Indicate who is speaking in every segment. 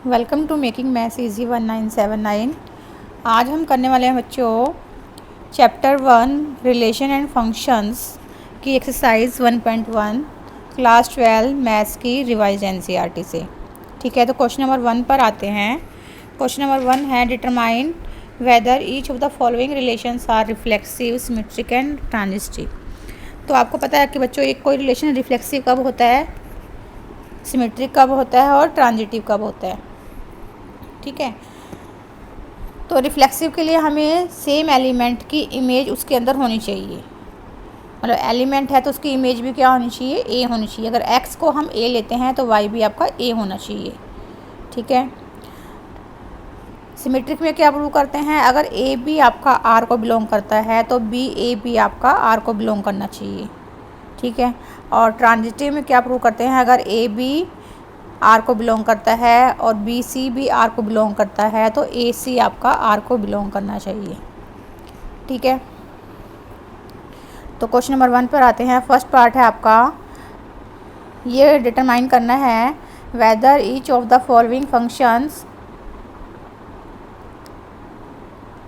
Speaker 1: Welcome to making maths easy 1979। आज हम करने वाले हैं बच्चों चैप्टर 1 रिलेशन एंड फंक्शंस की एक्सरसाइज 1.1 क्लास 12 मैथ्स की रिवाइज एनसीईआरटी से। ठीक है, तो क्वेश्चन नंबर 1 पर आते हैं। क्वेश्चन नंबर 1 है determine whether each of the following relations are reflexive, symmetric and transitive. तो आपको पता है कि बच्चों एक कोई रिलेशन रिफ्लेक्सिव कब होता है, सिमेट्रिक कब होता है और ट्रांजिटिव कब होता है। ठीक है, तो रिफ्लेक्सिव के लिए हमें सेम एलिमेंट की इमेज उसके अंदर होनी चाहिए। मतलब एलिमेंट है तो उसकी इमेज भी क्या होनी चाहिए, ए होनी चाहिए। अगर एक्स को हम ए लेते हैं तो वाई भी आपका ए होना चाहिए। ठीक है, सिमेट्रिक में क्या प्रूव करते हैं, अगर ए भी आपका आर को बिलोंग करता है तो बी ए भी आपका आर को बिलोंग करना चाहिए। ठीक है, और ट्रांजिटिव में क्या प्रूव करते हैं, अगर ए बी आर को बिलोंग करता है और बी सी भी आर को बिलोंग करता है तो ए सी आपका आर को बिलोंग करना चाहिए। ठीक है, तो क्वेश्चन नंबर 1 पर आते हैं। फर्स्ट पार्ट है आपका, ये डिटरमाइन करना है whether each of the following functions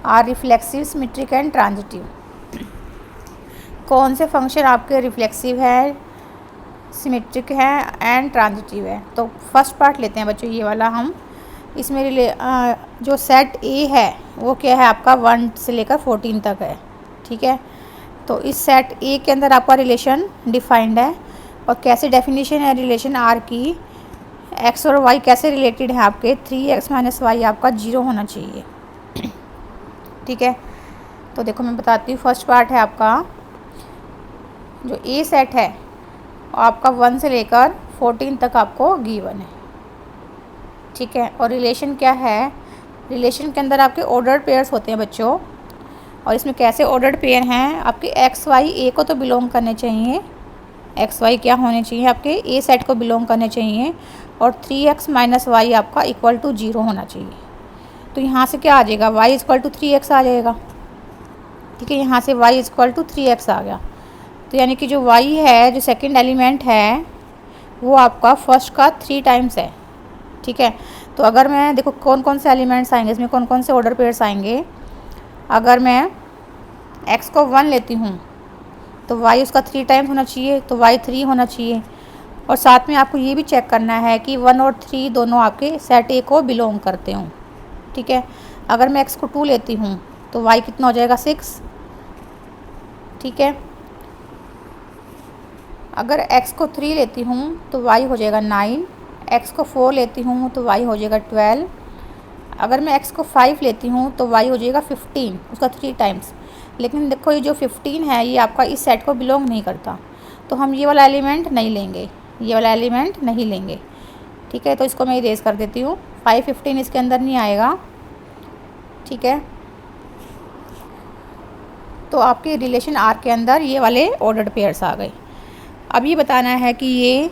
Speaker 1: are reflexive, symmetric and transitive. कौन से फंक्शन आपके रिफ्लेक्सिव है, सिमेट्रिक है एंड ट्रांजिटिव है। तो फर्स्ट पार्ट लेते हैं बच्चों ये वाला हम। इसमें जो सेट ए है वो क्या है आपका 1 से लेकर 14 तक है। ठीक है, तो इस सेट ए के अंदर आपका रिलेशन डिफाइंड है। और कैसे डेफिनेशन है रिलेशन आर की, एक्स और वाई कैसे रिलेटेड है आपके, 3x - y आपका 0 होना चाहिए। ठीक है, तो देखो मैं बताती हूँ। फर्स्ट पार्ट है आपका, जो ए सेट है आपका 1 से लेकर 14 तक आपको गिवन है। ठीक है, और रिलेशन क्या है, रिलेशन के अंदर आपके ऑर्डर्ड पेयर्स होते हैं बच्चों। और इसमें कैसे ऑर्डर्ड पेयर हैं, आपके एक्स वाई ए को तो बिलोंग करने चाहिए, एक्स वाई क्या होने चाहिए आपके ए सेट को बिलोंग करने चाहिए। और 3x - y आपका इक्वल टू 0 होना चाहिए। तो यहाँ से क्या आ जाएगा, y इक्वल टू 3x आ जाएगा। ठीक है, यहाँ से y इक्वल टू 3x आ गया। तो यानी कि जो y है, जो सेकंड एलिमेंट है, वो आपका फर्स्ट का 3 टाइम्स है। ठीक है, तो अगर मैं देखो कौन कौन से एलिमेंट्स आएंगे इसमें, कौन कौन से ऑर्डर पेयर्स आएंगे। अगर मैं x को 1 लेती हूँ तो y उसका 3 टाइम्स होना चाहिए, तो y 3 होना चाहिए। और साथ में आपको ये भी चेक करना है कि 1 और 3 दोनों आपके सेट ए को बिलोंग करते हों। ठीक है, अगर मैं x को 2 लेती हूँ तो y कितना हो जाएगा, 6। ठीक है, अगर x को 3 लेती हूँ तो y हो जाएगा 9, x को 4 लेती हूँ तो y हो जाएगा 12। अगर मैं x को 5 लेती हूँ तो y हो जाएगा 15, उसका 3 टाइम्स। लेकिन देखो ये जो 15 है ये आपका इस सेट को बिलोंग नहीं करता, तो हम ये वाला एलिमेंट नहीं लेंगे, ये वाला एलिमेंट नहीं लेंगे। ठीक है, तो इसको मैं इरेज कर देती हूँ, 5, 15 इसके अंदर नहीं आएगा। ठीक है, तो आपके रिलेशन आर के अंदर ये वाले ऑर्डर्ड पेयर्स आ गए। अब ये बताना है कि ये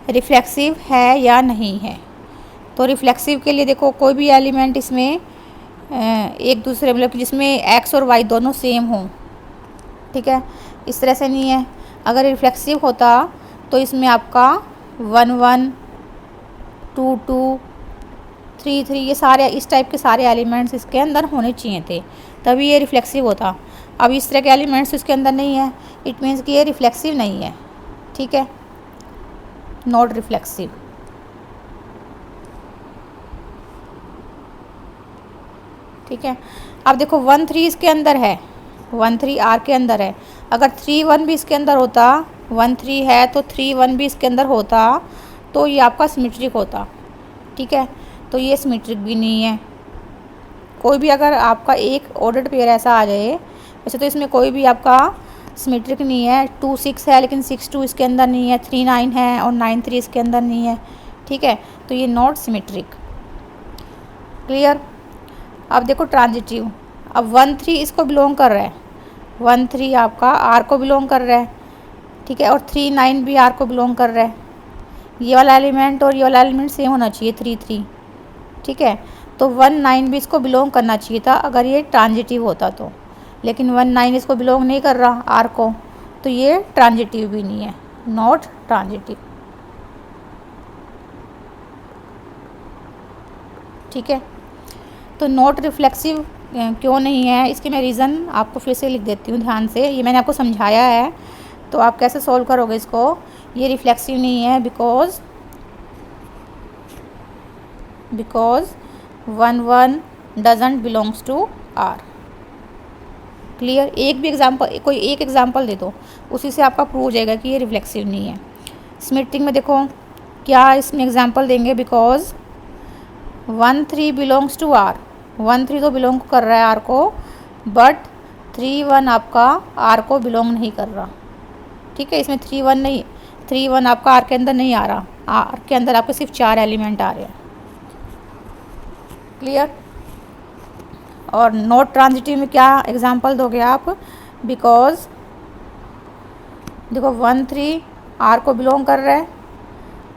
Speaker 1: रिफ्लेक्सिव है या नहीं है। तो रिफ्लेक्सिव के लिए देखो कोई भी एलिमेंट इसमें एक दूसरे मतलब कि जिसमें एक्स और वाई दोनों सेम हों। ठीक है, इस तरह से नहीं है। अगर रिफ्लेक्सिव होता तो इसमें आपका 1 1 2 2 3 3 ये सारे इस टाइप के सारे एलिमेंट्स इसके अंदर होने चाहिए थे, तभी ये रिफ्लेक्सिव होता। अब इस तरह के एलिमेंट्स इसके अंदर नहीं है, इट मीन्स कि ये रिफ्लेक्सिव नहीं है। ठीक है, नॉट रिफ्लेक्सिव। ठीक है, अब देखो 1 3 इसके अंदर है, 1 3 आर के अंदर है। अगर 3 1 भी इसके अंदर होता, 1 3 है तो 3 1 भी इसके अंदर होता तो ये आपका सिमेट्रिक होता। ठीक है, तो ये सिमेट्रिक भी नहीं है। कोई भी अगर आपका एक ऑर्डर्ड पेयर ऐसा आ जाए, वैसे तो इसमें कोई भी आपका सिमेट्रिक नहीं है। 2 6 है लेकिन 6 2 इसके अंदर नहीं है, 3 9 है और 9 3 इसके अंदर नहीं है। ठीक है, तो ये नॉट सिमेट्रिक। क्लियर। अब देखो ट्रांजिटिव, अब 1 3 इसको बिलोंग कर रहा है, 1 3 आपका आर को बिलोंग कर रहा है। ठीक है, और 3 9 भी आर को बिलोंग कर रहा है। ये वाला एलिमेंट और ये वाला एलिमेंट सेम होना चाहिए, 3 3। ठीक है, तो 1 9 भी इसको बिलोंग करना चाहिए था अगर ये ट्रांजिटिव होता तो, लेकिन 1 9 इसको बिलोंग नहीं कर रहा आर को, तो ये ट्रांजिटिव भी नहीं है, नॉट ट्रांजिटिव। ठीक है। तो नॉट रिफ्लेक्सिव क्यों नहीं है, इसके मैं रीज़न आपको फिर से लिख देती हूँ ध्यान से। ये मैंने आपको समझाया है, तो आप कैसे सॉल्व करोगे इसको। ये रिफ्लेक्सिव नहीं है because 1 doesn't belongs to R. Clear. एक भी एग्जांपल, कोई एक एग्जांपल दे दो, उसी से आपका प्रूव हो जाएगा कि ये रिफ्लेक्सिव नहीं है। सिमेट्रिक में देखो क्या इसमें एग्जांपल देंगे, बिकॉज 1 3 बिलोंग्स टू आर। 1 3 तो बिलोंग कर रहा है आर को, बट 3 1 आपका आर को बिलोंग नहीं कर रहा। ठीक है, इसमें 3 1 नहीं, 3 1 आपका आर के अंदर नहीं आ रहा। आर के अंदर आपके सिर्फ 4 एलिमेंट आ रहे हैं। क्लियर। और नॉट ट्रांजिटिव में क्या एग्जांपल दोगे आप, बिकॉज देखो 1 3 आर को बिलोंग कर रहा है,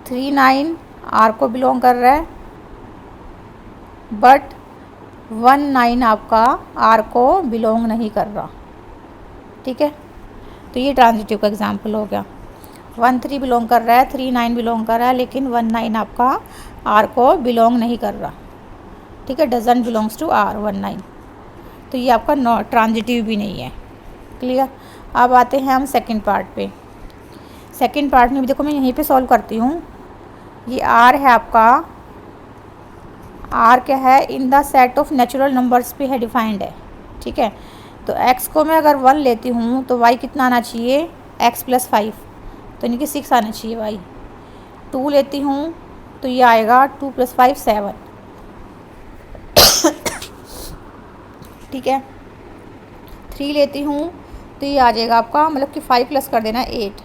Speaker 1: 3 9 आर को बिलोंग कर रहा है, बट 1 9 आपका आर को बिलोंग नहीं कर रहा। ठीक है, तो ये ट्रांजिटिव का एग्जांपल हो गया। 1 3 बिलोंग कर रहा है, 3 9 बिलोंग कर रहा है, लेकिन 1 9 आपका आर को बिलोंग नहीं कर रहा। ठीक है, डजंट बिलोंग्स टू आर 1 9, तो ये आपका नॉट ट्रांजिटिव भी नहीं है। क्लियर। अब आते हैं हम सेकंड पार्ट पे। सेकंड पार्ट में भी देखो मैं यहीं पे सॉल्व करती हूँ। ये आर है आपका, आर क्या है, in the set of natural numbers पे है डिफाइंड है। ठीक है, तो x को मैं अगर 1 लेती हूँ तो y कितना आना चाहिए, x + 5, तो यानी कि 6 आना चाहिए y। 2 लेती हूँ तो ये आएगा 2 + 5 7। ठीक है, 3 लेती हूँ तो ये आ जाएगा आपका, मतलब कि 5 प्लस कर देना 8।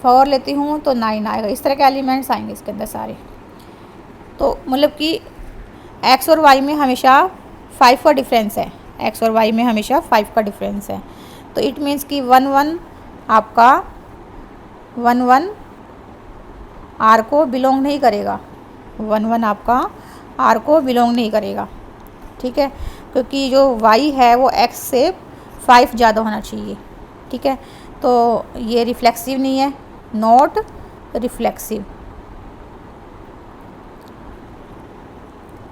Speaker 1: 4 लेती हूँ तो 9 आएगा। इस तरह के एलिमेंट्स आएंगे इसके अंदर सारे। तो मतलब कि x और y में हमेशा 5 का डिफरेंस है, x और y में हमेशा 5 का डिफरेंस है। तो इट मीन्स कि 1 1 आपका 1 1 r को बिलोंग नहीं करेगा। 1 1 आपका r को बिलोंग नहीं करेगा। ठीक है, क्योंकि जो y है वो x से 5 ज़्यादा होना चाहिए। ठीक है, तो ये रिफ्लेक्सिव नहीं है, नॉट रिफ्लेक्सिव।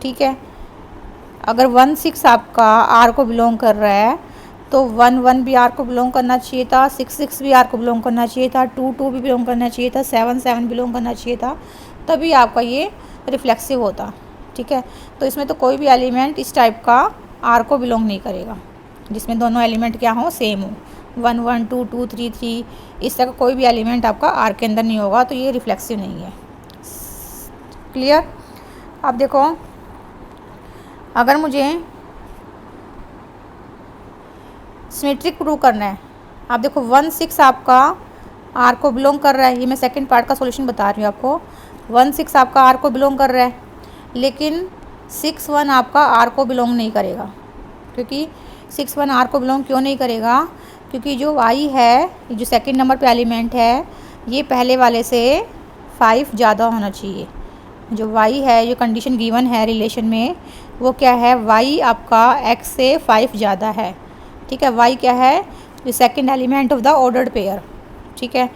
Speaker 1: ठीक है, अगर 1 6 आपका आर को बिलोंग कर रहा है तो 1 1 भी आर को बिलोंग करना चाहिए था, 6 6 भी आर को बिलोंग करना चाहिए था, 2 2 भी बिलोंग करना चाहिए था, 7 7 बिलोंग करना चाहिए था, तभी आपका ये रिफ्लेक्सिव होता। ठीक है, तो इसमें तो कोई भी एलिमेंट इस टाइप का आर को बिलोंग नहीं करेगा, जिसमें दोनों एलिमेंट क्या हो, सेम हो। 1 1 2 2 3 3 इस तरह का कोई भी एलिमेंट आपका आर के अंदर नहीं होगा, तो ये रिफ्लेक्सिव नहीं है। क्लियर। अब देखो अगर मुझे सिमेट्रिक प्रूव करना है, आप देखो 1 6 आपका आर को बिलोंग कर रहा है। ये मैं सेकंड पार्ट का सॉल्यूशन बता रही हूँ आपको। 1 6 आपका आर को बिलोंग कर रहा है, लेकिन 6 1 आपका आर को बिलोंग नहीं करेगा। क्योंकि 6 1 आर को बिलोंग क्यों नहीं करेगा, क्योंकि जो y है, जो सेकंड नंबर पे एलिमेंट है, ये पहले वाले से 5 ज़्यादा होना चाहिए। जो y है, जो कंडीशन गिवन है रिलेशन में, वो क्या है, y आपका x से 5 ज़्यादा है। ठीक है, y क्या है, जो second element of the ordered pair. ठीक है,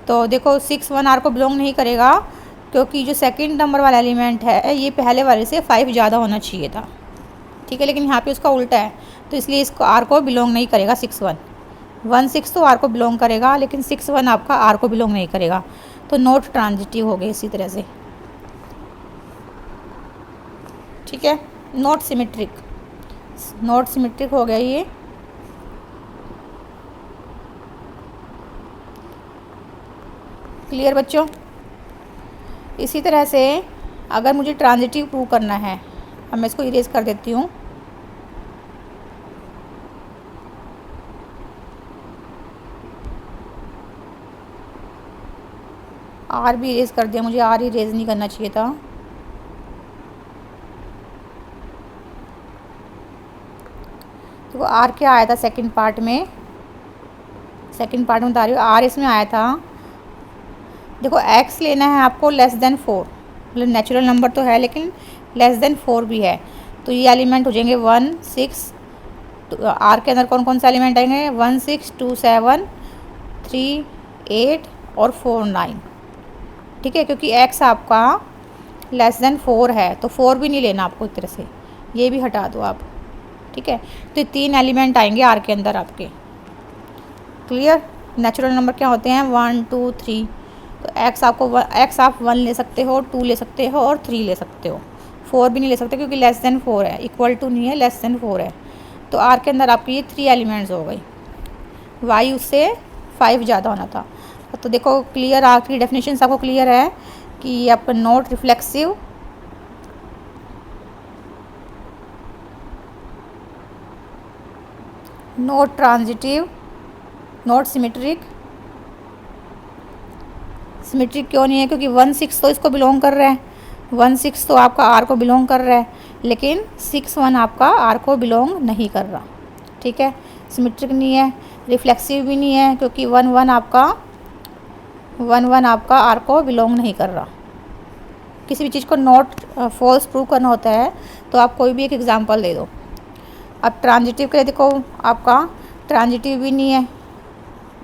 Speaker 1: तो देखो 6 1 आर को बिलोंग नहीं करेगा, क्योंकि जो सेकंड नंबर वाला एलिमेंट है ये पहले वाले से 5 ज़्यादा होना चाहिए था। ठीक है, लेकिन यहाँ पे उसका उल्टा है, तो इसलिए इसको आर को बिलोंग नहीं करेगा। 6 1 6 तो आर को बिलोंग करेगा, लेकिन 6 1 आपका आर को बिलोंग नहीं करेगा, तो नॉट ट्रांजिटिव हो गए इसी तरह से। ठीक है, नॉट सिमेट्रिक, नॉट सिमेट्रिक हो गया ये। क्लियर बच्चों। इसी तरह से अगर मुझे ट्रांजिटिव प्रूव करना है, अब मैं इसको इरेज कर देती हूँ। आर भी इरेज कर दिया, मुझे आर इरेज नहीं करना चाहिए था। तो आर क्या आया था सेकंड पार्ट में, सेकंड पार्ट में बता रही हूँ, आर इसमें आया था। देखो x लेना है आपको लेस देन 4, मतलब नेचुरल नंबर तो है लेकिन लेस देन 4 भी है, तो ये एलिमेंट हो जाएंगे 1 6। तो आर के अंदर कौन कौन से एलिमेंट आएंगे, 1 6 2 7 3 8 और 4 9। ठीक है, क्योंकि x आपका लेस देन 4 है तो 4 भी नहीं लेना आपको एक तरह से, ये भी हटा दो आप। ठीक है, तो 3 एलिमेंट आएंगे आर के अंदर आपके। क्लियर। नेचुरल नंबर क्या होते हैं 1 2 3। तो एक्स आप 1 ले सकते हो, 2 ले सकते हो और 3 ले सकते हो। 4 भी नहीं ले सकते क्योंकि लेस देन 4 है, इक्वल टू नहीं है, लेस देन 4 है। तो आर के अंदर आपकी ये 3 एलिमेंट्स हो गई। वाई उससे 5 ज़्यादा होना था। तो देखो क्लियर, आपकी डेफिनेशन आपको क्लियर है कि ये आपका not reflexive, not transitive, not symmetric. Symmetric क्यों नहीं है? क्योंकि 1/6 तो इसको बिलोंग कर रहा है, 1/6 तो आपका आर को बिलोंग कर रहा है, लेकिन 6/1 आपका आर को बिलोंग नहीं कर रहा। ठीक है, सिमेट्रिक नहीं है, रिफ्लेक्सिव भी नहीं है क्योंकि 1/1 आपका आर को बिलोंग नहीं कर रहा। किसी भी चीज़ को नॉट फॉल्स प्रूव करना होता है तो आप कोई भी एक एग्जांपल दे दो। अब ट्रांजिटिव के लिए देखो, आपका ट्रांजिटिव भी नहीं है।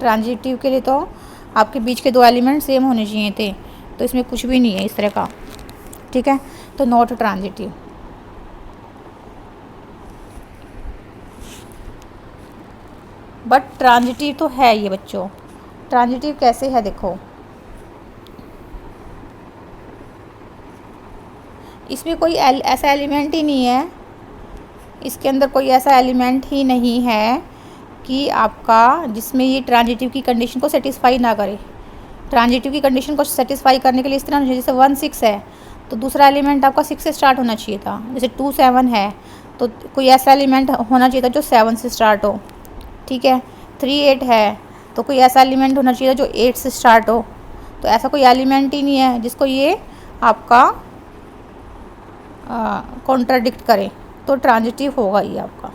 Speaker 1: ट्रांजिटिव के लिए तो आपके बीच के 2 एलिमेंट सेम होने चाहिए थे, तो इसमें कुछ भी नहीं है इस तरह का। ठीक है, तो नॉट ट्रांजिटिव। बट ट्रांजिटिव तो है ये बच्चों। ट्रांजिटिव कैसे है देखो, इसमें कोई ऐसा एलिमेंट ही नहीं है, इसके अंदर कोई ऐसा एलिमेंट ही नहीं है कि आपका जिसमें ये ट्रांजिटिव की कंडीशन को सेटिस्फाई ना करे। ट्रांजिटिव की कंडीशन को सेटिस्फाई करने के लिए इस तरह, जैसे 1/6 है तो दूसरा एलिमेंट आपका 6 से स्टार्ट होना चाहिए था। जैसे 2/7 है तो कोई ऐसा एलिमेंट होना चाहिए था जो 7 से स्टार्ट हो। ठीक है, 3/8 है तो कोई ऐसा एलिमेंट होना चाहिए था जो 8 से स्टार्ट हो। तो ऐसा कोई एलिमेंट ही नहीं है जिसको ये आपका कॉन्ट्राडिक्ट करे, तो ट्रांजिटिव होगा ये आपका।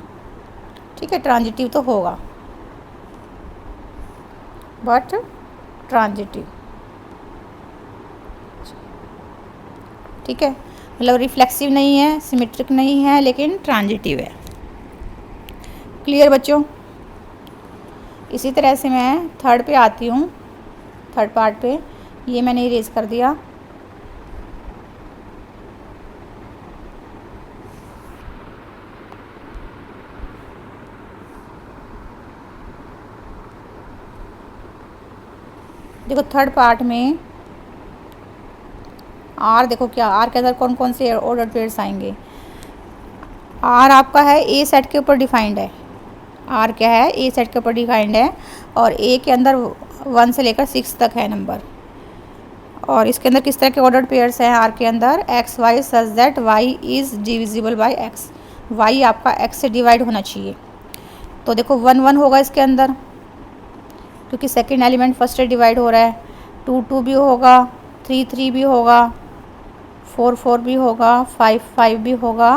Speaker 1: ठीक है, ट्रांजिटिव तो होगा, बट ट्रांजिटिव। ठीक है, मतलब रिफ्लेक्सिव नहीं है, सिमेट्रिक नहीं है, लेकिन ट्रांजिटिव है। क्लियर बच्चों। इसी तरह से मैं थर्ड पे आती हूँ, थर्ड पार्ट पे। ये मैंने इरेज कर दिया। देखो थर्ड पार्ट में आर, देखो क्या आर के अंदर कौन कौन से ऑर्डर पेयर्स आएंगे। आर आपका है ए सेट के ऊपर डिफाइंड है। आर क्या है? ए सेट के ऊपर डिफाइंड है, और ए के अंदर 1 से लेकर 6 तक है नंबर। और इसके अंदर किस तरह के ऑर्डर पेयर्स हैं आर के अंदर? X Y such that Y is divisible by X. Y आपका एक्स से डिवाइड होना चाहिए। तो देखो 1 1 होगा इसके अंदर, क्योंकि सेकंड एलिमेंट फर्स्ट से डिवाइड हो रहा है। 2 2 भी होगा, 3 3 भी होगा, 4 4 भी होगा, 5 5 भी होगा,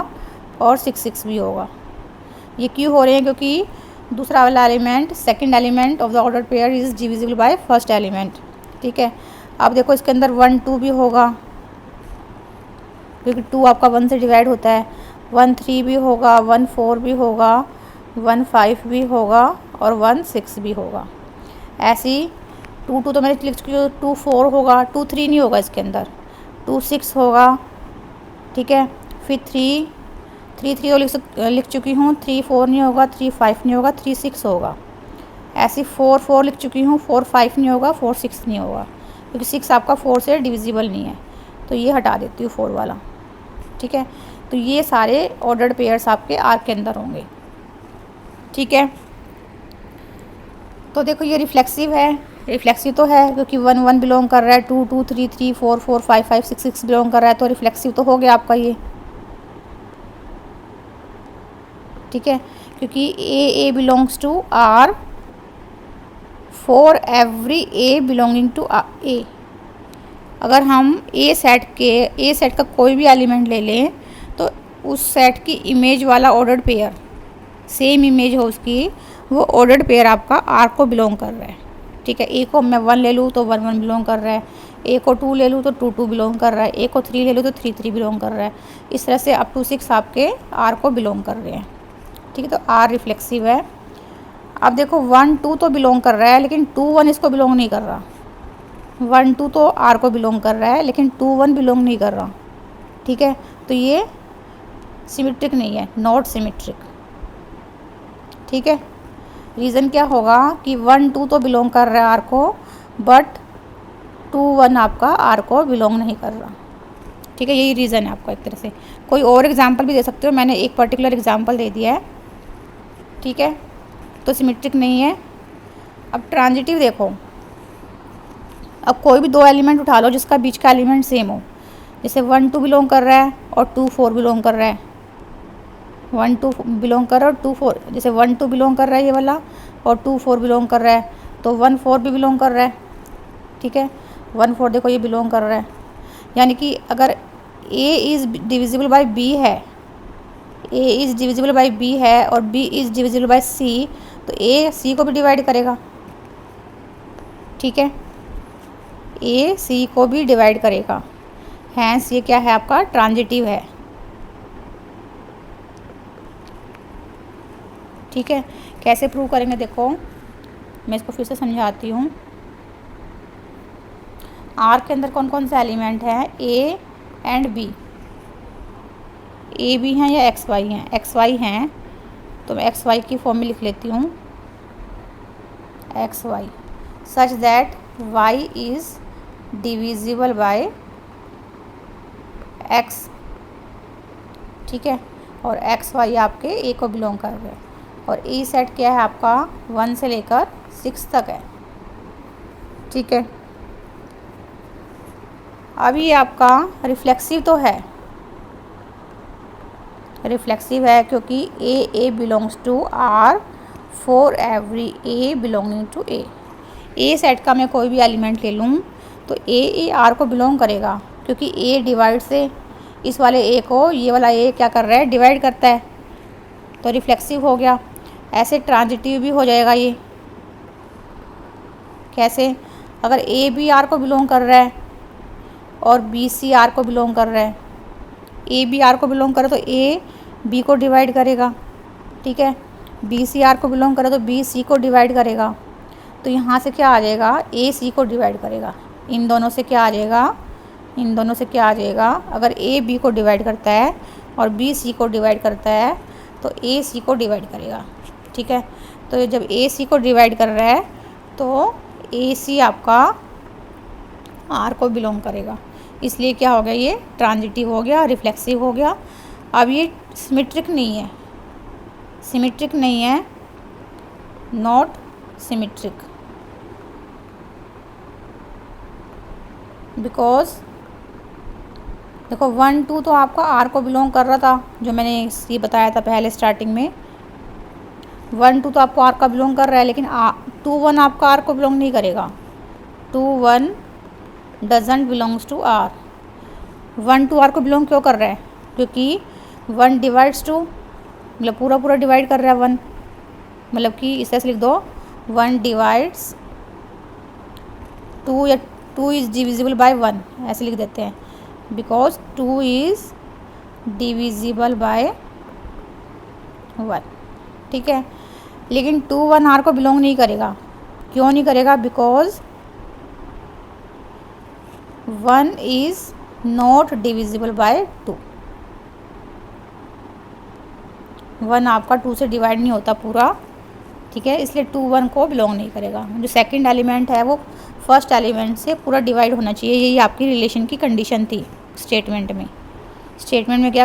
Speaker 1: और 6 6 भी होगा। ये क्यों हो रहे हैं? क्योंकि दूसरा वाला element, second element of the order pair is divisible by first element. ठीक है, अब देखो इसके अंदर 1 2 भी होगा, क्योंकि 2 आपका 1 से डिवाइड होता है। 1 3 भी होगा, 1 4 भी होगा, 1 5 भी होगा, और 1 6 भी होगा। ऐसी 2 2 तो मैंने लिख चुकी हूँ, 2 4 होगा, 2 3 नहीं होगा इसके अंदर, 2 6 होगा। ठीक है, फिर 3 3 तो लिख चुकी हूँ, 3 4 नहीं होगा, 3 5 नहीं होगा, 3 6 होगा। ऐसी 4 4 लिख चुकी हूँ, 4 5 नहीं होगा, 4 6 नहीं होगा, क्योंकि 6 आपका 4 से डिविजिबल नहीं है, तो ये हटा देती हूँ 4 वाला। ठीक है, तो ये सारे ऑर्डर्ड पेयर्स आपके आर के अंदर होंगे। ठीक है, तो देखो ये रिफ्लेक्सिव है। रिफ्लेक्सिव तो है क्योंकि 1 1 बिलोंग कर रहा है, 2 2 3 3 4 4 5 5 6 6 बिलोंग कर रहा है, तो रिफ्लेक्सिव तो हो गया आपका ये। ठीक है, क्योंकि A belongs to R for every A belonging to A. अगर हम ए सेट का कोई भी एलिमेंट ले लें तो उस सेट की इमेज वाला ऑर्डर्ड पेयर, सेम इमेज हो उसकी, वो ऑर्डर्ड पेयर आपका आर को बिलोंग कर रहा है। ठीक है, ए को मैं 1 ले लूँ तो 1 1 बिलोंग कर रहा है, ए को 2 ले लूँ तो 2 2 बिलोंग कर रहा है, ए को 3 ले लूँ तो 3 3 बिलोंग कर रहा है। इस तरह से अप टू 6 आपके आर को बिलोंग कर रहे हैं। ठीक है, तो आर रिफ्लेक्सिव है। अब देखो 1 2 तो बिलोंग कर रहा है, लेकिन 2 1 इसको बिलोंग नहीं कर रहा। 1 2 तो आर को बिलोंग कर रहा है, लेकिन 2 1 बिलोंग नहीं कर रहा। ठीक है, तो ये सिमेट्रिक नहीं है, नॉट सिमेट्रिक। ठीक है, रीज़न क्या होगा कि 1 2 तो बिलोंग कर रहा है आर को, बट 2 1 आपका आर को बिलोंग नहीं कर रहा। ठीक है, यही रीज़न है आपका एक तरह से। कोई और एग्जांपल भी दे सकते हो, मैंने एक पर्टिकुलर एग्जांपल दे दिया है। ठीक है, तो सिमेट्रिक नहीं है। अब ट्रांजिटिव देखो, अब कोई भी दो एलिमेंट उठा लो जिसका बीच का एलिमेंट सेम हो, जैसे 1 2 बिलोंग कर रहा है और 2 4 बिलोंग कर रहा है, 1 2 बिलोंग कर रहा है और 2 4, जैसे 1 2 बिलोंग कर रहा है ये वाला और 2 4 बिलोंग कर रहा है, तो 1 4 भी बिलोंग कर रहा है। ठीक है, 1 4 देखो ये बिलोंग कर रहा है, यानी कि अगर A is divisible bye B है, A is divisible bye B है और B is divisible bye C, तो A C को भी डिवाइड करेगा। ठीक है, A C को भी डिवाइड करेगा, हैंस ये क्या है आपका ट्रांजिटिव है। ठीक है, कैसे प्रूव करेंगे देखो, मैं इसको फिर से समझाती हूँ। आर के अंदर कौन कौन से एलिमेंट हैं, A and B, A B हैं या एक्स वाई हैं, एक्स वाई हैं, तो मैं एक्स वाई की फॉर्म में लिख लेती हूँ, X Y such that y is divisible by x। ठीक है, और एक्स वाई आपके A को बिलोंग कर रहे हैं, और E सेट क्या है आपका 1 से लेकर 6 तक है। ठीक है, अब ये आपका रिफ्लेक्सिव तो है, रिफ्लेक्सिव है क्योंकि A belongs to R for every A belonging to A set का मैं कोई भी एलिमेंट ले लूँ तो A R को बिलोंग करेगा, क्योंकि A डिवाइड से इस वाले A को ये वाला A क्या कर रहा है, डिवाइड करता है, तो रिफ्लेक्सिव हो गया। ऐसे ट्रांजिटिव भी हो जाएगा ये, कैसे, अगर A B R को बिलोंग कर रहा है और B C R को बिलोंग कर रहा है, A B R को बिलोंग करे तो A B को डिवाइड करेगा। ठीक है, B C R को बिलोंग करे तो B C को डिवाइड करेगा, तो यहाँ से क्या आ जाएगा, A C को डिवाइड करेगा। इन दोनों से क्या आ जाएगा, इन दोनों से क्या आ जाएगा, अगर A B को डिवाइड करता है और B C को डिवाइड करता है तो A C को डिवाइड करेगा। ठीक है, तो जब A C को डिवाइड कर रहा है तो A C आपका R को बिलोंग करेगा, इसलिए क्या हो गया, ये ट्रांजिटिव हो गया, रिफ्लेक्सिव हो गया। अब ये सिमेट्रिक नहीं है, सिमेट्रिक नहीं है, नॉट सिमेट्रिक, बिकॉज देखो 1 2 तो आपका R को बिलोंग कर रहा था, जो मैंने ये बताया था पहले स्टार्टिंग में, 1 2 तो आपको R का बिलोंग कर रहा है, लेकिन 2 1 आपका R को बिलोंग नहीं करेगा, 2 1 doesn't belongs to R। 1 2 R को बिलोंग क्यों कर रहा है, क्योंकि 1 डिवाइड्स 2, मतलब पूरा पूरा डिवाइड कर रहा है 1, मतलब कि इस तरह से लिख दो 1 डिवाइड्स 2 या 2 इज़ डिविजिबल बाय 1, ऐसे लिख देते हैं, बिकॉज 2 इज़ डिविजिबल बाय 1। ठीक है, लेकिन 2 1 R को बिलोंग नहीं करेगा, क्यों नहीं करेगा, because 1 is not divisible by 2, 1 आपका 2 से डिवाइड नहीं होता पूरा। ठीक है, इसलिए 2 1 को बिलोंग नहीं करेगा। जो सेकंड एलिमेंट है वो फर्स्ट एलिमेंट से पूरा डिवाइड होना चाहिए, यही आपकी रिलेशन की कंडीशन थी स्टेटमेंट में। स्टेटमेंट में क्या